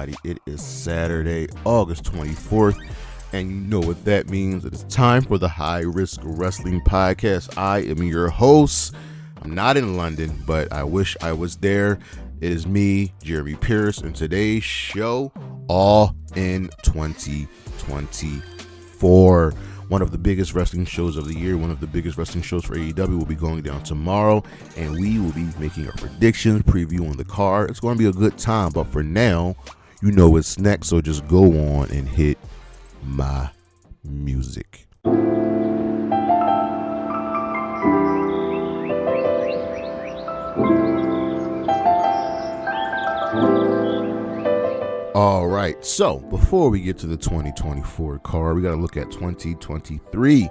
everybody. It is Saturday, August 24th, and you know what that means. It is time for the High Risk Wrestling Podcast. I am your host. I'm not in London, but I wish I was there. It is me, Jeremy Pierce, and today's show, All in 2024. One of the biggest wrestling shows of the year, one of the biggest wrestling shows for AEW will be going down tomorrow, and we will be making our predictions, previewing the card. It's going to be a good time, but for now, you know what's next, so just go on and hit my music. All right, so before we get to the 2024 card, we got to look at 2023.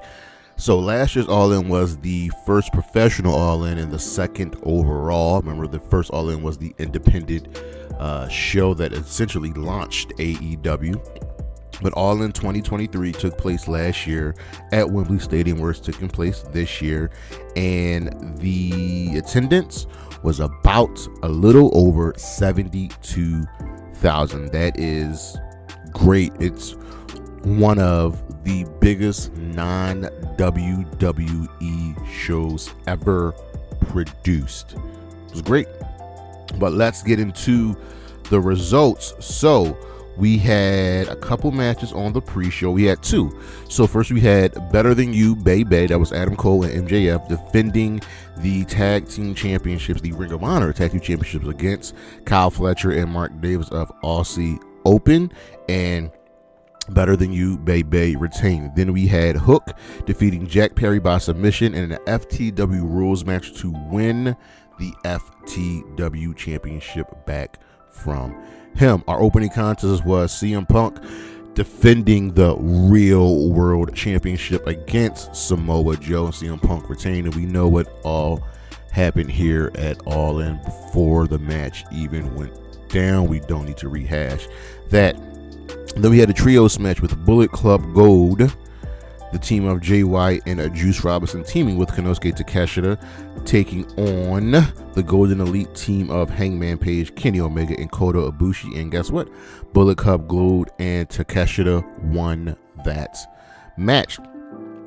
So last year's All-In was the first professional All-In and the second overall. Remember, the first All-In was the independent show that essentially launched AEW. But All-In 2023 took place last year at Wembley Stadium, where it's taking place this year. And the attendance was about a little over 72,000. That is great. It's one of the biggest non-WWE shows ever produced. It was great. But let's get into the results. So we had a couple matches on the pre-show. We had two. So first we had Better Than You, Baby. That was Adam Cole and MJF defending the tag team championships, the Ring of Honor tag team championships, against Kyle Fletcher and Mark Davis of Aussie Open. And Better Than You, Baby retained. Then we had Hook defeating Jack Perry by submission in an FTW rules match to win the FTW championship back from him. Our opening contest was CM Punk defending the Real World Championship against Samoa Joe. CM Punk retained, and we know what all happened here at All In before the match even went down. We don't need to rehash that. Then we had a trios match with Bullet Club Gold, the team of Jay White and Juice Robinson, teaming with Konosuke Takeshita, taking on the Golden Elite team of Hangman Page, Kenny Omega, and Kota Ibushi. And guess what? Bullet Club Gold and Takeshita won that match.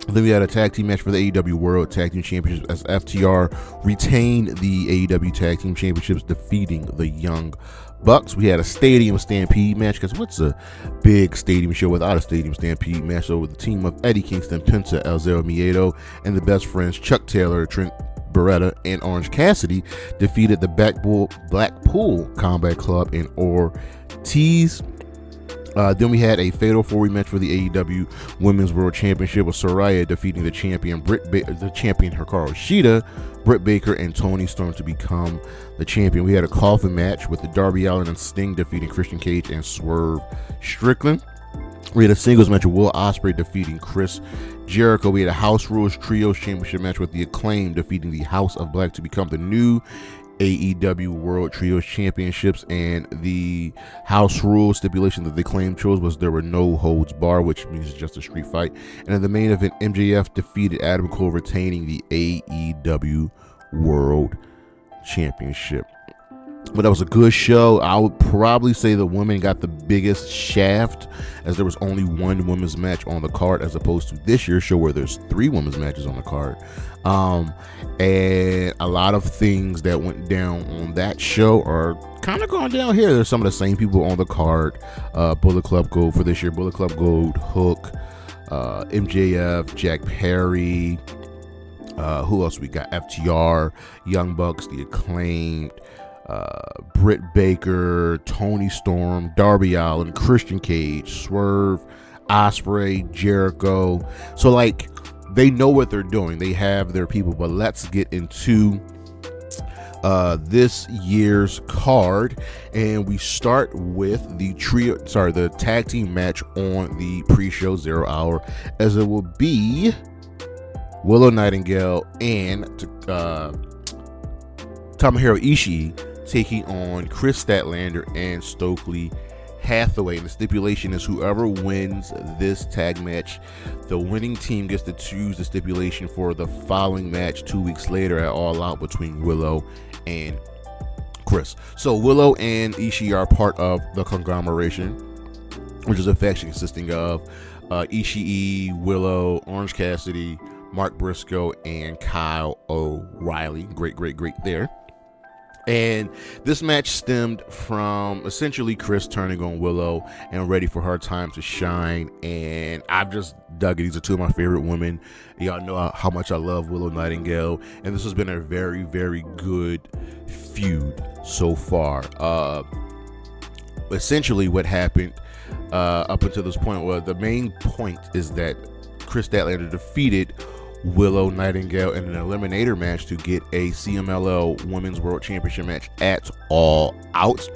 Then we had a tag team match for the AEW World Tag Team Championships as FTR retained the AEW Tag Team Championships, defeating the Young Bucks. We had a Stadium Stampede match, because what's a big stadium show without a Stadium Stampede match? So with the team of Eddie Kingston, Penta, El Zero Miedo, and the Best Friends, Chuck Taylor, Trent Beretta, and Orange Cassidy defeated the Blackpool Combat Club and Ortiz. Then we had a fatal four-way match for the AEW Women's World Championship, with Saraya defeating the champion Hikaru Shida, Britt Baker, and Toni Storm to become the champion. We had a Coffin match with the Darby Allin and Sting defeating Christian Cage and Swerve Strickland. We had a singles match with Will Ospreay defeating Kris Jericho. We had a House Rules Trios Championship match with the Acclaim defeating the House of Black to become the new AEW World Trios Championships. And the House Rules stipulation that the Acclaim chose was there were no holds bar, which means it's just a street fight. And in the main event, MJF defeated Adam Cole, retaining the AEW World Championship. But that was a good show. I would probably say the women got the biggest shaft, as there was only one women's match on the card, as opposed to this year's show where there's three women's matches on the card. And a lot of things that went down on that show are kind of going down here. There's some of the same people on the card. Bullet Club Gold for this year. Bullet Club Gold, Hook, MJF, Jack Perry. Who else we got? FTR, Young Bucks, the Acclaimed, Britt Baker, Toni Storm, Darby Allin, Christian Cage, Swerve, Ospreay, Jericho. So like, they know what they're doing. They have their people. But let's get into this year's card, and we start with the tag team match on the pre-show 0 hour, as it will be Willow Nightingale and Tomohiro Ishii taking on Kris Statlander and Stokely Hathaway. And the stipulation is whoever wins this tag match, the winning team gets to choose the stipulation for the following match 2 weeks later at All Out between Willow and Kris. So Willow and Ishii are part of the Conglomeration, which is a faction consisting of Ishii, Willow, Orange Cassidy, Mark Briscoe, and Kyle O'Reilly. Great there. And this match stemmed from essentially Kris turning on Willow and ready for her time to shine. And I've just dug it. These are two of my favorite women. Y'all know how much I love Willow Nightingale. And this has been a very, very good feud so far. Essentially what happened up until this point, well, the main point is that Kris Statlander defeated Willow Nightingale in an eliminator match to get a CMLL Women's World Championship match at All Out.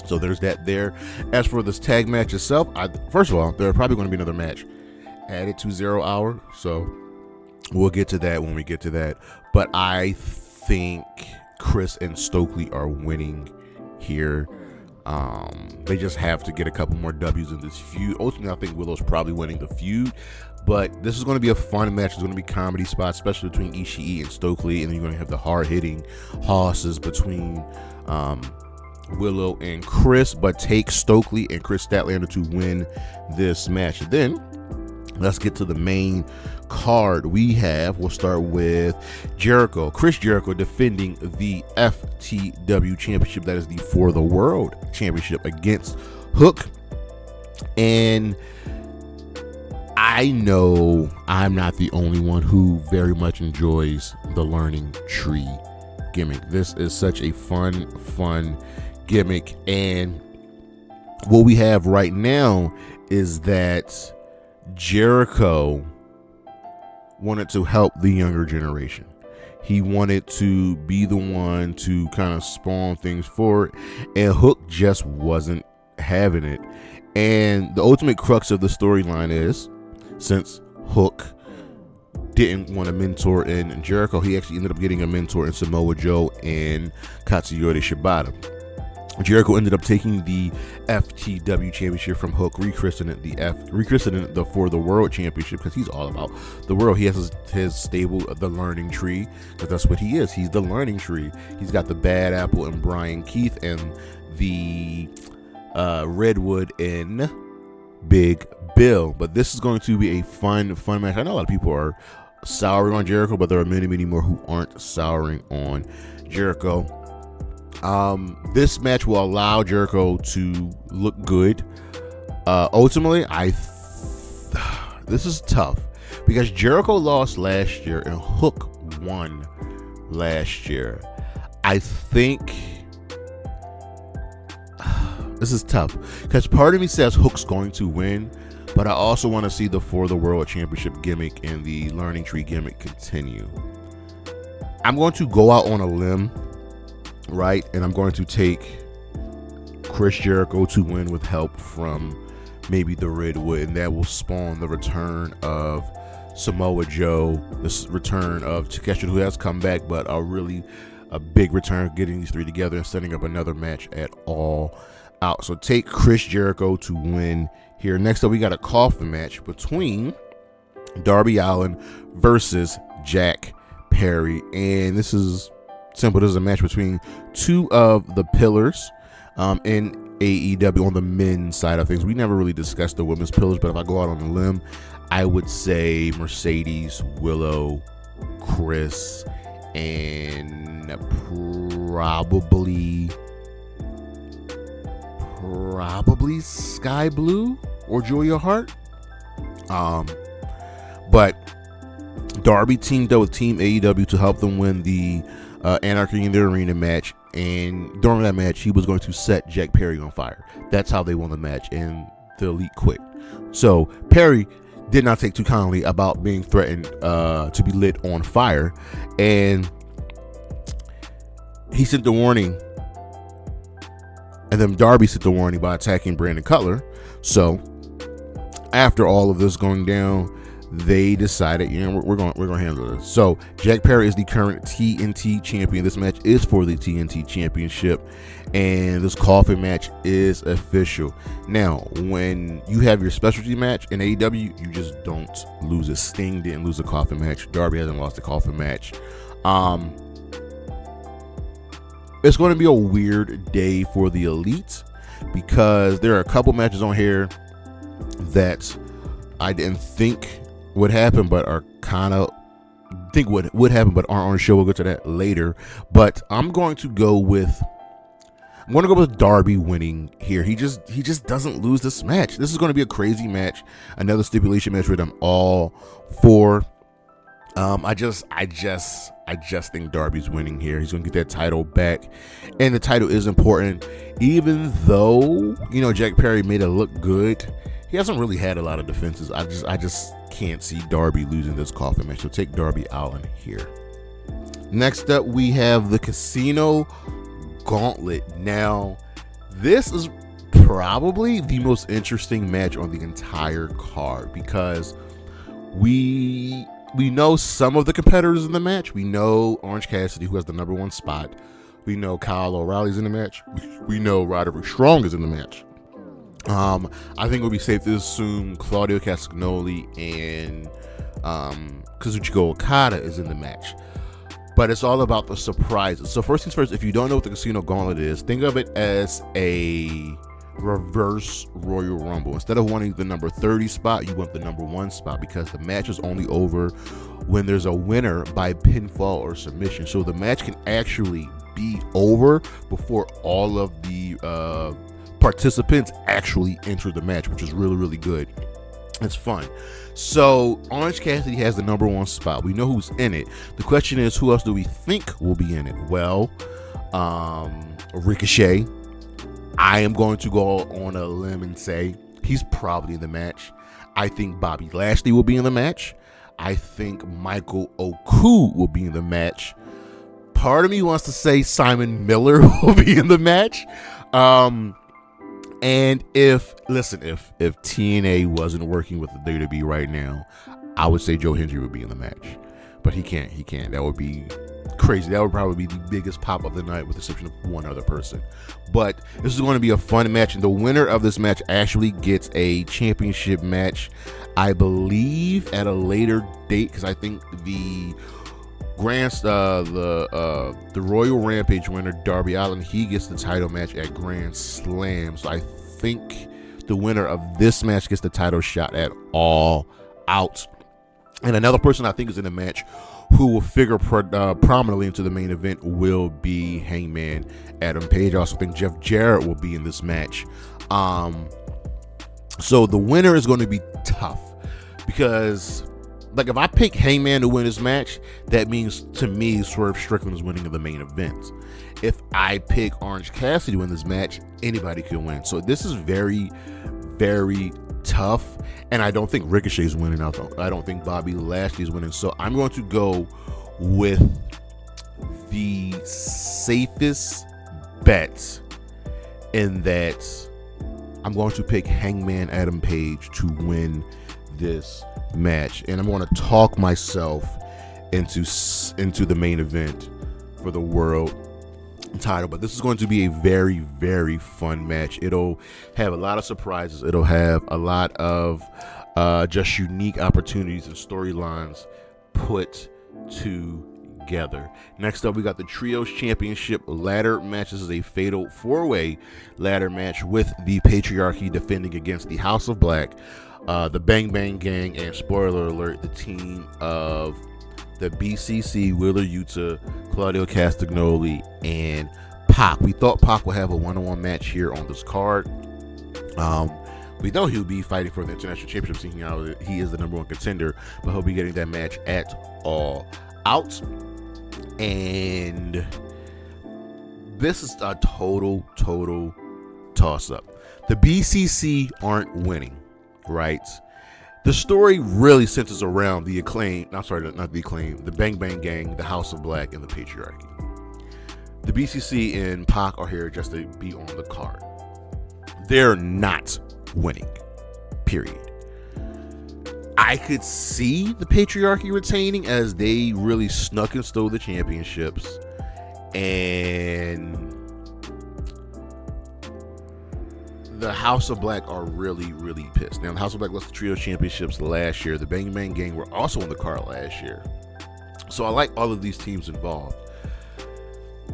So there's that there. As for this tag match itself, first of all, there's probably going to be another match added to 0 Hour. So we'll get to that when we get to that. But I think Kris and Stokely are winning here. They just have to get a couple more W's in this feud. Ultimately, I think Willow's probably winning the feud. But this is going to be a fun match. There's going to be comedy spots, especially between Ishii and Stokely. And then you're going to have the hard-hitting hosses between Willow and Kris. But take Stokely and Kris Statlander to win this match. Then let's get to the main card we'll start with Jericho. Chris Jericho defending the FTW Championship. That is the For the World Championship against Hook. And I know I'm not the only one who very much enjoys the learning tree gimmick. This is such a fun gimmick. And what we have right now is that Jericho wanted to help the younger generation. He wanted to be the one to kind of spawn things forward, and Hook just wasn't having it. And the ultimate crux of the storyline is, since Hook didn't want a mentor in Jericho, he actually ended up getting a mentor in Samoa Joe and Katsuyori Shibata. Jericho ended up taking the FTW Championship from Hook, rechristening it the For the World Championship, because he's all about the world. He has his stable, the Learning Tree, because that's what he is. He's the Learning Tree. He's got the Bad Apple and Brian Keith, and the Redwood and Big Bill. But this is going to be a fun match. I know a lot of people are souring on Jericho, but there are many more who aren't souring on Jericho. This match will allow Jericho to look good. Ultimately, this is tough because Jericho lost last year and Hook won last year. I think this is tough because part of me says Hook's going to win, but I also want to see the For the World Championship gimmick and the Learning Tree gimmick continue. I'm going to go out on a limb, right? And I'm going to take Chris Jericho to win with help from maybe the Redwood, and that will spawn the return of Samoa Joe, the return of Takeshi, who has come back, but a big return, getting these three together and setting up another match at All Out. So take Chris Jericho to win here. Next up, we got a coffin match between Darby Allin versus Jack Perry, and this is simple. This is a match between two of the pillars in AEW on the men's side of things. We never really discussed the women's pillars, but if I go out on a limb, I would say Mercedes, Willow, Kris, and probably Sky Blue or Julia Hart. But Darby teamed up with Team AEW to help them win the Anarchy in the Arena match, and during that match he was going to set Jack Perry on fire. That's how they won the match, and the Elite quit. So Perry did not take too kindly about being threatened to be lit on fire, and he sent the warning, and then Darby sent the warning by attacking Brandon Cutler. So after all of this going down, they decided, we're going to handle this. So Jack Perry is the current TNT champion. This match is for the TNT championship, and this coffin match is official. Now, when you have your specialty match in AEW, you just don't lose it. Sting didn't lose a coffin match. Darby hasn't lost a coffin match. it's going to be a weird day for the Elite because there are a couple matches on here that I didn't think would happen, but are kind of think would happen, but aren't on the show. We'll get to that later. But I'm going to go with Darby winning here. He just doesn't lose this match. This is going to be a crazy match, another stipulation match with them all for. I just think Darby's winning here. He's going to get that title back, and the title is important. Even though Jack Perry made it look good, he hasn't really had a lot of defenses. I just can't see Darby losing this Coffin match. So take Darby Allin here. Next up, we have the Casino Gauntlet. Now, this is probably the most interesting match on the entire card because we know some of the competitors in the match. We know Orange Cassidy, who has the number 1 spot. We know Kyle O'Reilly's in the match. We know Roderick Strong is in the match. I think it would be safe to assume Claudio Castagnoli and Kazuchika Okada is in the match. But it's all about the surprises. So first things first, if you don't know what the Casino Gauntlet is, think of it as a reverse Royal Rumble. Instead of wanting the number 30 spot, you want the number 1 spot because the match is only over when there's a winner by pinfall or submission. So the match can actually be over before all of the participants actually enter the match, which is really, really good. It's fun. So Orange Cassidy has the number 1 spot. We know who's in it. The question is, who else do we think will be in it? Well, Ricochet. I am going to go on a limb and say he's probably in the match. I think Bobby Lashley will be in the match. I think Michael Oku will be in the match. Part of me wants to say Simon Miller will be in the match. And if TNA wasn't working with the WWE right now, I would say Joe Hendry would be in the match. But he can't. That would be crazy. That would probably be the biggest pop of the night with the exception of one other person. But this is going to be a fun match, and the winner of this match actually gets a championship match, I believe, at a later date, because I think the Royal Rampage winner, Darby Allin, he gets the title match at Grand Slam. So I think the winner of this match gets the title shot at All Out. And another person I think is in the match who will figure prominently into the main event will be Hangman Adam Page. I also think Jeff Jarrett will be in this match. So the winner is going to be tough because, like, if I pick Hangman to win this match, that means to me Swerve Strickland is winning in the main event. If I pick Orange Cassidy to win this match, anybody can win. So this is very, very tough, and I don't think Ricochet's winning out. I don't think Bobby Lashley's winning. So I'm going to go with the safest bet in that I'm going to pick Hangman Adam Page to win this match, and I'm going to talk myself into the main event for the world title. But this is going to be a very, very fun match. It'll have a lot of surprises. It'll have a lot of just unique opportunities and storylines put together. Next up, we got the Trios Championship ladder match. This is a fatal 4-way ladder match with the Patriarchy defending against the House of Black, the Bang Bang Gang, and spoiler alert, the team of the BCC, Willow, Yuta, Claudio Castagnoli, and Pac. We thought Pac would have a one-on-one match here on this card. We know he'll be fighting for the International Championship, seeing how he is the number 1 contender, but he'll be getting that match at All Out. And this is a total toss-up. The BCC aren't winning, right? The story really centers around the the Bang Bang Gang, the House of Black, and the Patriarchy. The BCC and Pac are here just to be on the card. They're not winning, period. I could see the Patriarchy retaining as they really snuck and stole the championships, and the House of Black are really, really pissed. Now, the House of Black lost the Trio Championships last year. The Bang Bang Gang were also on the card last year. So I like all of these teams involved.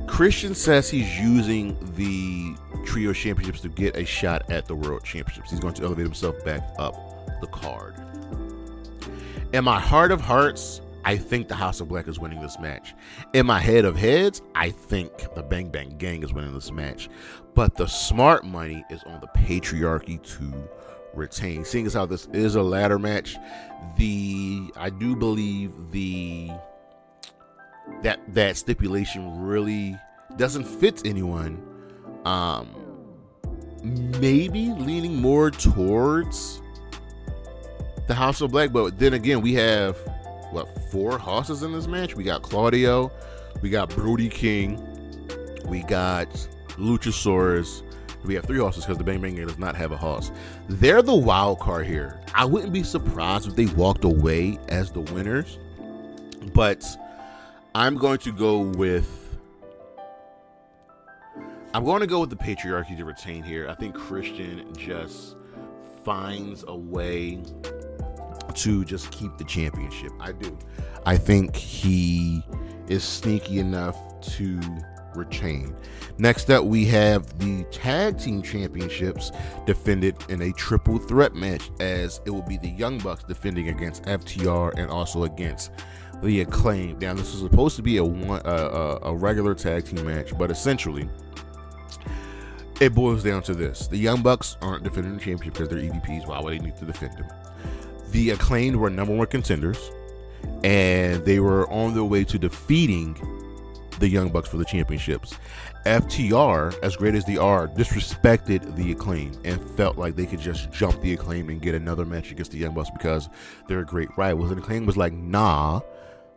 Christian says he's using the Trio Championships to get a shot at the World Championships. He's going to elevate himself back up the card. In my heart of hearts, I think the House of Black is winning this match. In my head of heads, I think the Bang Bang Gang is winning this match. But the smart money is on the Patriarchy to retain. Seeing as how this is a ladder match, I do believe that stipulation really doesn't fit anyone. Maybe leaning more towards the House of Black, but then again, we have 4 horses in this match. We got Claudio, we got Brody King, we got Luchasaurus. We have 3 horses because the Bang Bang Gang does not have a horse. They're the wild card here. I wouldn't be surprised if they walked away as the winners, but I'm going to go with the Patriarchy to retain here. I think Christian just finds a way to just keep the championship. I do. I think he is sneaky enough to retain. Next up, we have the Tag Team Championships defended in a triple threat match, as it will be the Young Bucks defending against FTR and also against the Acclaim. Now, this is supposed to be a regular tag team match, but essentially it boils down to this. The Young Bucks aren't defending the championship because they're EVPs. Why would they need to defend them? The Acclaimed were number 1 contenders, and they were on their way to defeating the Young Bucks for the championships. FTR, as great as they are, disrespected the Acclaim and felt like they could just jump the Acclaim and get another match against the Young Bucks because they're great rivals. And the Acclaim was like, nah,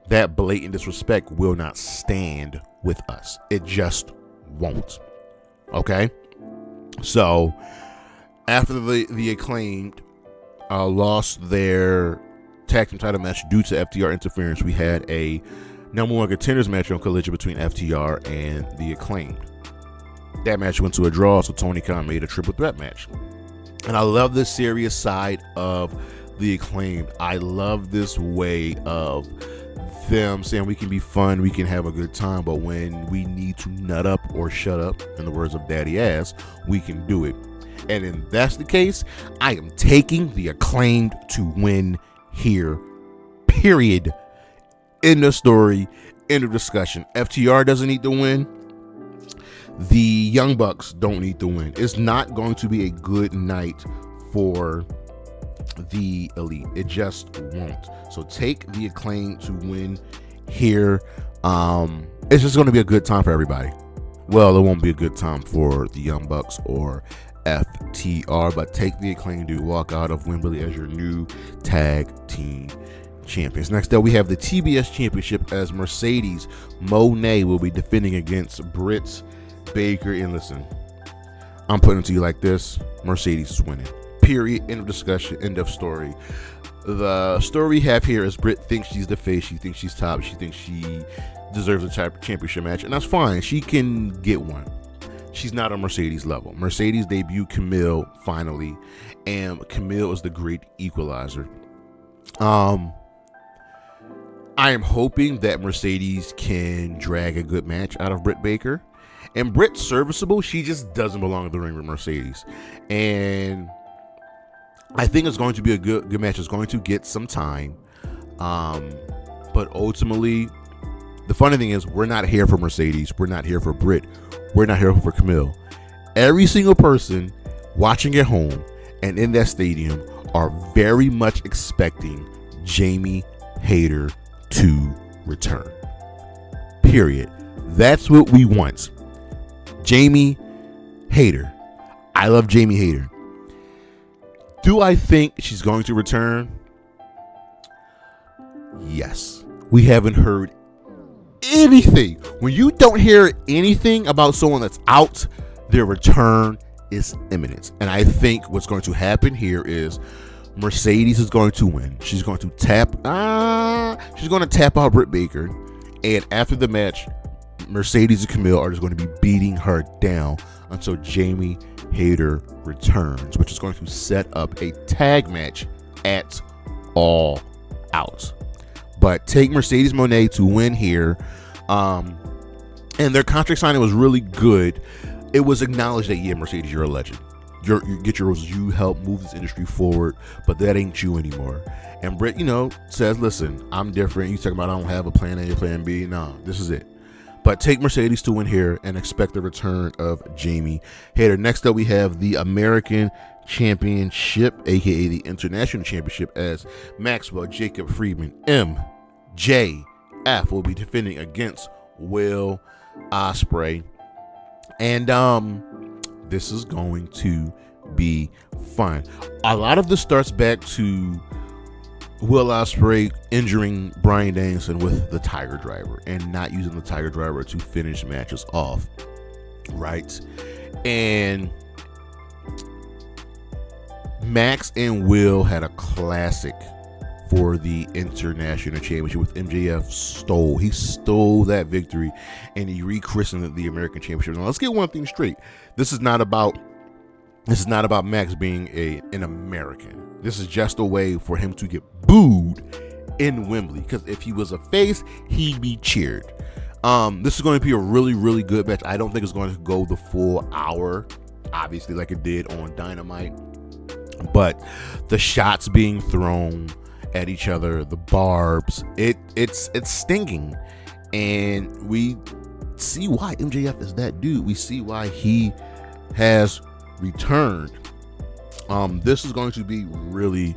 that blatant disrespect will not stand with us. It just won't. Okay? So, after the Acclaimed lost their tag team title match due to FTR interference, we had a number 1 contenders match on Collision between FTR and the Acclaimed. That match went to a draw, so Tony Khan made a triple threat match. And I love the serious side of the Acclaimed. I love this way of them saying we can be fun, we can have a good time, but when we need to nut up or shut up, in the words of Daddy Ass, we can do it. And if that's the case, I am taking the Acclaimed to win here, period. End of story, end of discussion. FTR doesn't need to win. The Young Bucks don't need to win. It's not going to be a good night for the Elite. It just won't. So take the Acclaim to win here. It's just going to be a good time for everybody. Well, it won't be a good time for the Young Bucks or FTR, but take the Acclaim to walk out of Wembley as your new tag team champions. Next up, we have the TBS Championship, as Mercedes Moné will be defending against Britt Baker. And listen, I'm putting it to you like this: Mercedes is winning. Period. End of discussion. End of story. The story we have here is Britt thinks she's the face. She thinks she's top. She thinks she deserves a championship match, and that's fine. She can get one. She's not on Mercedes level. Mercedes debuted Camille finally, and Camille is the great equalizer. I am hoping that Mercedes can drag a good match out of Britt Baker. And Britt's serviceable. She just doesn't belong in the ring with Mercedes. And I think it's going to be a good match. It's going to get some time. But ultimately, the funny thing is, we're not here for Mercedes. We're not here for Britt. We're not here for Camille. Every single person watching at home and in that stadium are very much expecting Jamie Hayter to return. Period. That's what we want. Jamie Hayter. I love Jamie Hayter. Do I think she's going to return? Yes. We haven't heard anything. When you don't hear anything about someone that's out, their return is imminent. And I think what's going to happen here is Mercedes is going to win. She's going to tap out Britt Baker, and after the match, Mercedes and Camille are just going to be beating her down until Jamie Hayter returns, which is going to set up a tag match at All Out. But take Mercedes Moné to win here. And their contract signing was really good. It was acknowledged that, yeah, Mercedes, you're a legend. You help move this industry forward, but that ain't you anymore. And Britt, says, listen, I'm different. You talking about I don't have a plan A, a plan B. No, this is it. But take Mercedes to win here and expect the return of Jamie Hayter. Next up, we have the American Championship, aka the International Championship, as Maxwell Jacob Friedman, MJF, will be defending against Will Ospreay. And this is going to be fun. A lot of this starts back to Will Ospreay injuring Bryan Danielson with the Tiger Driver and not using the Tiger Driver to finish matches off, right? And Max and Will had a classic for the International Championship with MJF. He stole that victory and he rechristened it the American Championship. Now let's get one thing straight. This is not about Max being an American. This is just a way for him to get booed in Wembley, because if he was a face, he'd be cheered. This is going to be a really, really good match. I don't think it's going to go the full hour, obviously, like it did on Dynamite. But the shots being thrown at each other, the barbs, it's stinging, and we see why MJF is that dude. We see why he has returned. This is going to be really,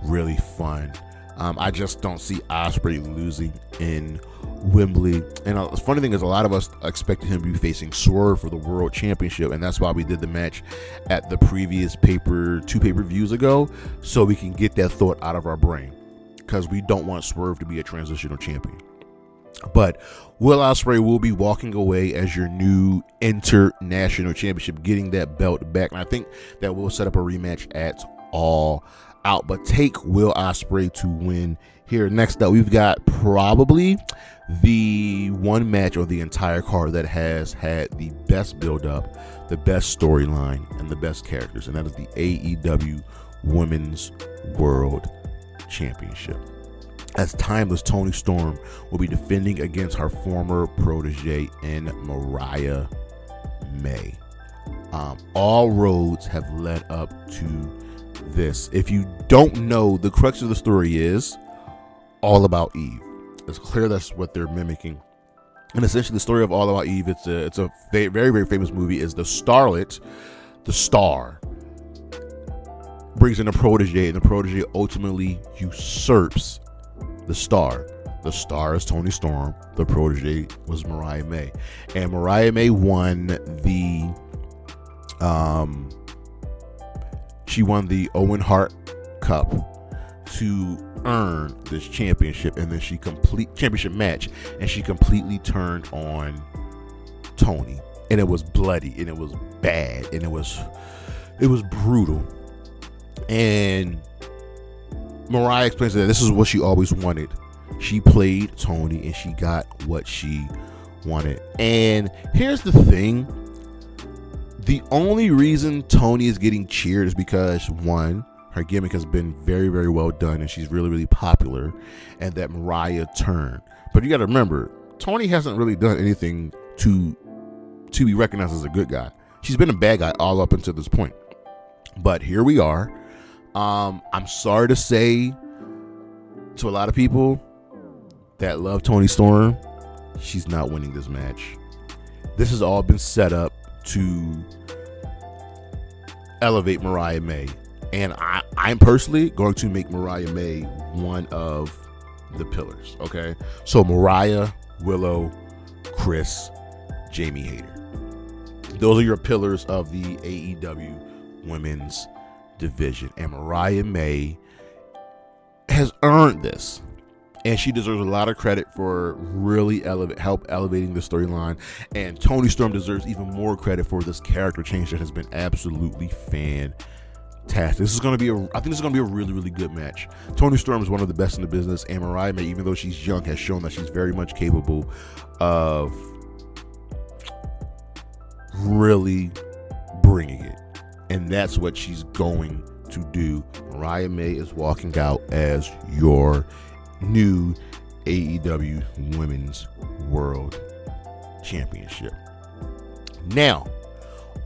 really fun. I just don't see Ospreay losing in Wembley. And the funny thing is, a lot of us expected him to be facing Swerve for the World Championship, and that's why we did the match at the previous two pay-per-views ago, so we can get that thought out of our brain, because we don't want Swerve to be a transitional champion. But Will Ospreay will be walking away as your new International Championship, getting that belt back. And I think that will set up a rematch at All Out. But take Will Ospreay to win here. Next up, we've got probably the one match on the entire card that has had the best build-up, the best storyline, and the best characters. And that is the AEW Women's World Championship, as Timeless Toni Storm will be defending against her former protege in Mariah May. All roads have led up to this. If you don't know, the crux of the story is All About Eve. It's clear that's what they're mimicking. And essentially the story of All About Eve, it's a very, very famous movie, is the starlet, the star, brings in a protege, and the protege ultimately usurps the star. The star is Toni Storm. The protege was Mariah May. And Mariah May won the Owen Hart Cup to earn this championship, and then championship match, and she completely turned on Toni, and it was bloody, and it was bad, and it was brutal. And Mariah explains that this is what she always wanted. She played Toni and she got what she wanted. And here's the thing. The only reason Toni is getting cheered is because, one, her gimmick has been very, very well done and she's really, really popular, and that Mariah turned. But you got to remember, Toni hasn't really done anything to be recognized as a good guy. She's been a bad guy all up until this point. But here we are. I'm sorry to say to a lot of people that love Toni Storm, she's not winning this match. This has all been set up to elevate Mariah May. And I'm personally going to make Mariah May one of the pillars, okay? So Mariah, Willow, Kris, Jamie Hayter. Those are your pillars of the AEW Women's Division. And Mariah May has earned this. And she deserves a lot of credit for really help elevating the storyline. And Toni Storm deserves even more credit for this character change that has been absolutely fantastic. I think this is going to be a really, really good match. Toni Storm is one of the best in the business, and Mariah May, even though she's young, has shown that she's very much capable of really bringing it. And that's what she's going to do. Mariah May is walking out as your new AEW Women's World Championship. Now,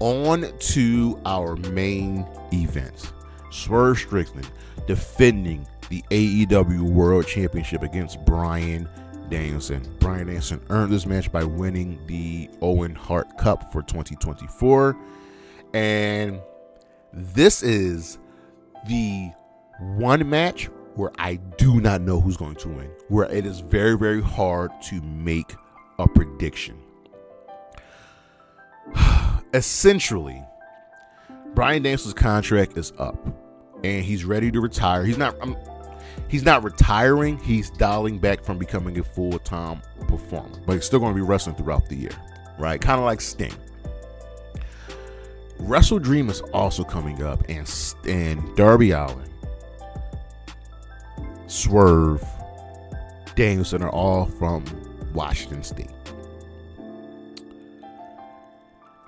on to our main event. Swerve Strickland defending the AEW World Championship against Bryan Danielson. Bryan Danielson earned this match by winning the Owen Hart Cup for 2024. And this is the one match where I do not know who's going to win, where it is very, very hard to make a prediction. Essentially, Bryan Danielson's contract is up and he's ready to retire. He's not retiring. He's dialing back from becoming a full-time performer, but he's still going to be wrestling throughout the year, right? Kind of like Sting. Wrestle Dream is also coming up, and Darby Allin, Swerve, Danielson are all from Washington State.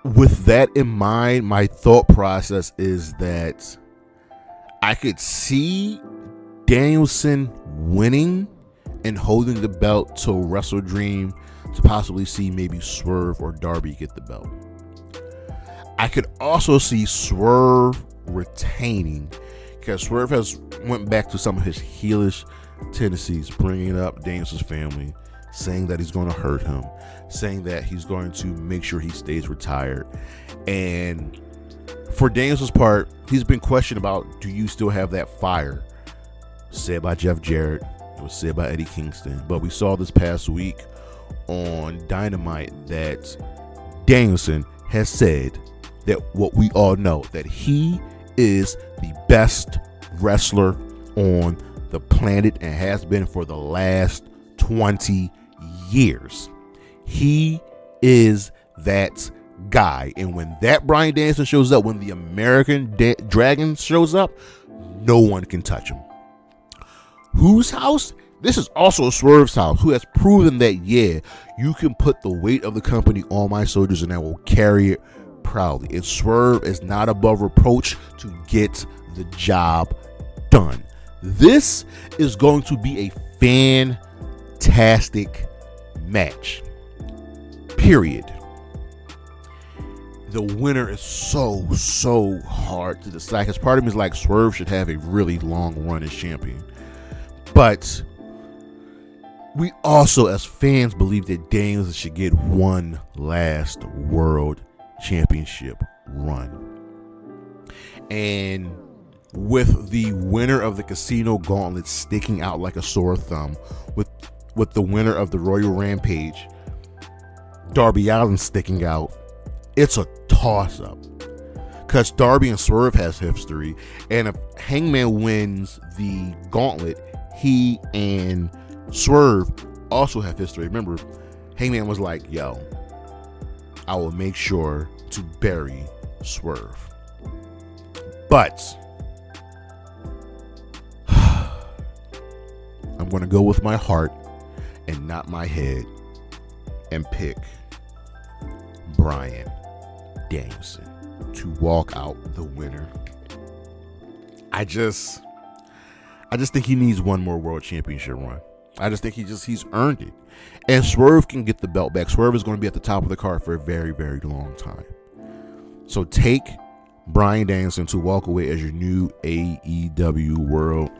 With that in mind, my thought process is that I could see Danielson winning and holding the belt till Wrestle Dream to possibly see maybe Swerve or Darby get the belt. I could also see Swerve retaining because Swerve has went back to some of his heelish tendencies, bringing up Danielson's family, saying that he's going to hurt him, saying that he's going to make sure he stays retired. And for Danielson's part, he's been questioned about, do you still have that fire? Said by Jeff Jarrett, it was said by Eddie Kingston, but we saw this past week on Dynamite that Danielson has said that what we all know, that he is the best wrestler on the planet and has been for the last 20 years. He is that guy. And when that Bryan Danielson shows up, when the American Dragon shows up, no one can touch him. Whose house? This is also Swerve's house, who has proven that, yeah, you can put the weight of the company on my shoulders and I will carry it proudly. And Swerve is not above reproach to get the job done. This is going to be a fantastic match. Period. The winner is so hard to decide, because part of me is like, Swerve should have a really long run as champion. But we also, as fans, believe that Danielson should get one last world championship run. And with the winner of the Casino Gauntlet sticking out like a sore thumb, with the winner of the Royal Rampage, Darby Allin, sticking out, it's a toss-up. Because Darby and Swerve has history, and if Hangman wins the Gauntlet, he and Swerve also have history. Remember, Hangman was like, yo, I will make sure to bury Swerve. But I'm going to go with my heart and not my head and pick Bryan Danielson to walk out the winner. I just think he needs one more world championship run. I just think he's earned it. And Swerve can get the belt back. Swerve is going to be at the top of the card for a very, very long time. So take Bryan Danielson to walk away as your new AEW World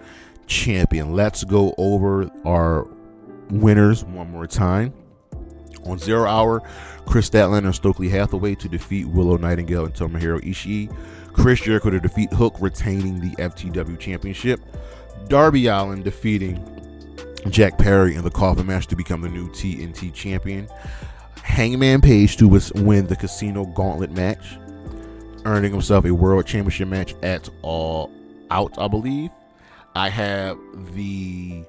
Champion. Let's go over our winners one more time. On 0 Hour, Kris Statlander and Stokely Hathaway to defeat Willow, Nightingale, and Tomohiro Ishii. Chris Jericho to defeat Hook, retaining the FTW Championship. Darby Allin defeating Jack Perry in the Coffin match to become the new TNT Champion. Hangman Page to win the Casino Gauntlet match, earning himself a World Championship match at All Out, I believe. I have the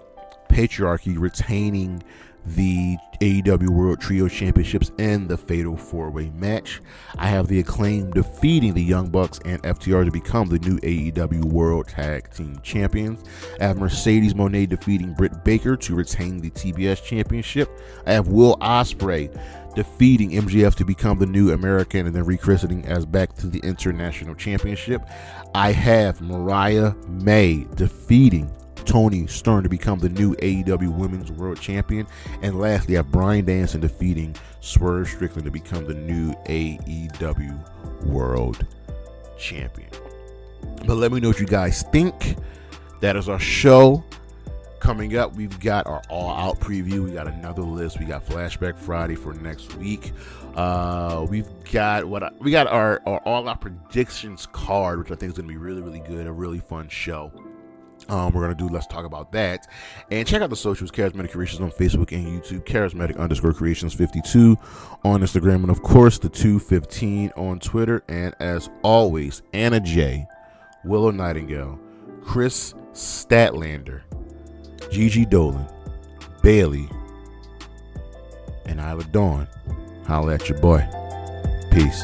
Patriarchy retaining the AEW World Trio Championships in the Fatal 4-Way match. I have the Acclaim defeating the Young Bucks and FTR to become the new AEW World Tag Team Champions. I have Mercedes Moné defeating Britt Baker to retain the TBS Championship. I have Will Ospreay defeating MJF to become the new American and then rechristening as back to the International Championship. I have Mariah May defeating Toni Storm to become the new AEW Women's World Champion. And lastly, I have Bryan Danielson defeating Swerve Strickland to become the new AEW World Champion. But let me know what you guys think. That is our show. Coming up, we've got our all-out preview. We got another list. We got Flashback Friday for next week. We've got our all-out predictions card, which I think is going to be really, really good. A really fun show. We're going to do Let's Talk About that. And check out the socials, Charismatic Creations on Facebook and YouTube, Charismatic_Creations52 on Instagram, and of course, the 215 on Twitter. And as always, Anna J, Willow Nightingale, Kris Statlander, Gigi Dolan, Bailey, and Isla Dawn. Holla at your boy. Peace.